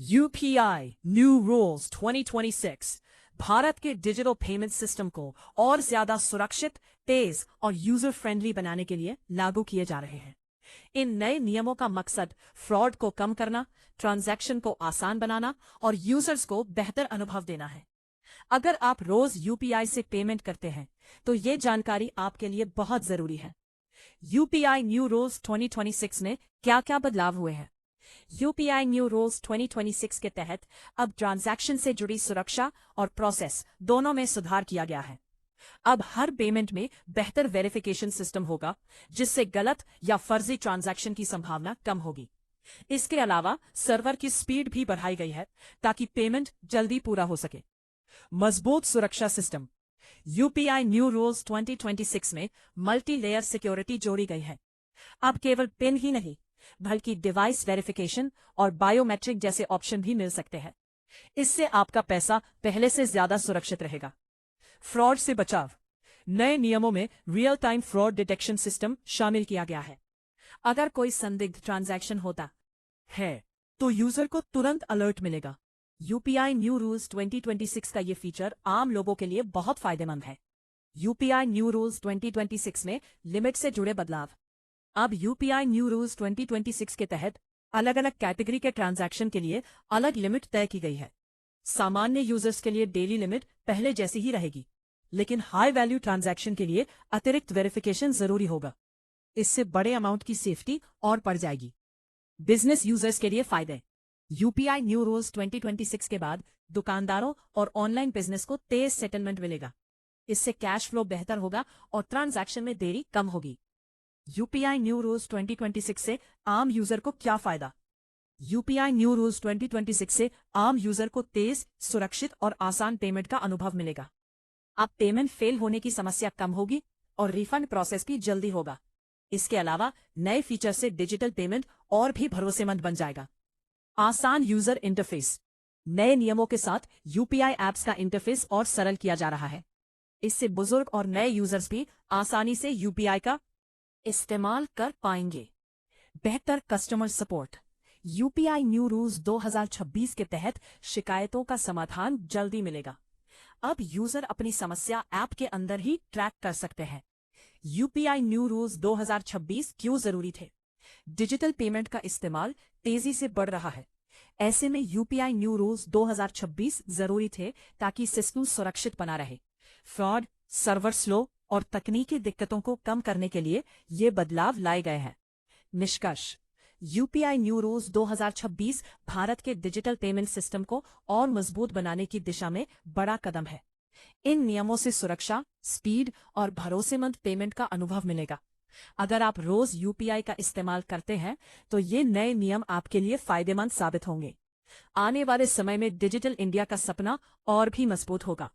UPI New Rules 2026 Bharat के digital payment system को और ज्यादा सुरक्षित, तेज और यूजर फ्रेंडली बनाने के लिए लागू किए जा रहे हैं। इन नए नियमों का मकसद फ्रॉड को कम करना, ट्रांजैक्शन को आसान बनाना और यूजर्स को बेहतर अनुभव देना है। अगर आप रोज यूपीआई से पेमेंट करते हैं, तो ये जानकारी आपके लिए बहुत जरूरी है। यूपीआई न्यू रूल्स 2026 में क्या क्या बदलाव हुए हैं? यूपीआई न्यू रूल्स 2026 के तहत अब ट्रांजैक्शन से जुड़ी सुरक्षा और प्रोसेस दोनों में सुधार किया गया है। अब हर पेमेंट में बेहतर वेरिफिकेशन सिस्टम होगा, जिससे गलत या फर्जी ट्रांजैक्शन की संभावना कम होगी। इसके अलावा सर्वर की स्पीड भी बढ़ाई गई है, ताकि पेमेंट जल्दी पूरा हो सके। मजबूत सुरक्षा सिस्टम। यूपीआई न्यू रूल्स 2026 में मल्टी लेयर सिक्योरिटी जोड़ी गई है। अब केवल पिन ही नहीं, बल्कि डिवाइस वेरिफिकेशन और बायोमेट्रिक जैसे ऑप्शन भी मिल सकते हैं। इससे आपका पैसा पहले से ज्यादा सुरक्षित रहेगा। फ्रॉड से बचाव। नए नियमों में real time fraud detection system शामिल किया गया है। अगर कोई संदिग्ध ट्रांजैक्शन होता है, तो यूजर को तुरंत अलर्ट मिलेगा। यूपीआई न्यू रूल्स 2026 का ये फीचर आम लोगों के लिए बहुत फायदेमंद है। यूपीआई न्यू रूल्स 2026 में लिमिट से जुड़े बदलाव। अब यूपीआई न्यू रूल्स 2026 के तहत अलग अलग कैटेगरी के ट्रांजैक्शन के लिए अलग लिमिट तय की गई है। सामान्य यूजर्स के लिए डेली लिमिट पहले जैसी ही रहेगी, लेकिन हाई वैल्यू ट्रांजैक्शन के लिए अतिरिक्त वेरिफिकेशन जरूरी होगा। इससे बड़े अमाउंट की सेफ्टी और बढ़ जाएगी। बिजनेस यूजर्स के लिए फायदे। यूपीआई न्यू रूल्स 2026 के बाद दुकानदारों और ऑनलाइन बिजनेस को तेज सेटलमेंट मिलेगा। इससे कैश फ्लो बेहतर होगा और ट्रांजैक्शन में देरी कम होगी। यूपीआई न्यू रूल्स 2026 से आम यूजर को क्या फायदा? यूपीआई न्यू रूल्स 2026 से आम यूजर को तेज, सुरक्षित और आसान पेमेंट का अनुभव मिलेगा। अब पेमेंट फेल होने की समस्या कम होगी और रिफंड प्रोसेस भी जल्दी होगा। इसके अलावा नए फीचर से डिजिटल पेमेंट और भी भरोसेमंद बन जाएगा। आसान यूजर इंटरफेस। नए नियमों के साथ यूपीआई ऐप्स का इंटरफेस और सरल किया जा रहा है। इससे बुजुर्ग और नए यूजर्स भी आसानी से यूपीआई का इस्तेमाल कर पाएंगे। बेहतर customer support. UPI new rules 2026 के तहत शिकायतों का समाधान जल्दी मिलेगा। अब यूजर अपनी समस्या ऐप के अंदर ही ट्रैक कर सकते हैं। यूपीआई न्यू रूल्स 2026 क्यों जरूरी थे? डिजिटल पेमेंट का इस्तेमाल तेजी से बढ़ रहा है। ऐसे में यूपीआई न्यू रूल्स 2026 जरूरी थे, ताकि सिस्टम सुरक्षित बना रहे। फ्रॉड, सर्वर स्लो और तकनीकी दिक्कतों को कम करने के लिए ये बदलाव लाए गए हैं। निष्कर्ष। यूपीआई न्यू रूल्स 2026 भारत के डिजिटल पेमेंट सिस्टम को और मजबूत बनाने की दिशा में बड़ा कदम है। इन नियमों से सुरक्षा, स्पीड और भरोसेमंद पेमेंट का अनुभव मिलेगा। अगर आप रोज यूपीआई का इस्तेमाल करते हैं, तो ये नए नियम आपके लिए फायदेमंद साबित होंगे। आने वाले समय में डिजिटल इंडिया का सपना और भी मजबूत होगा।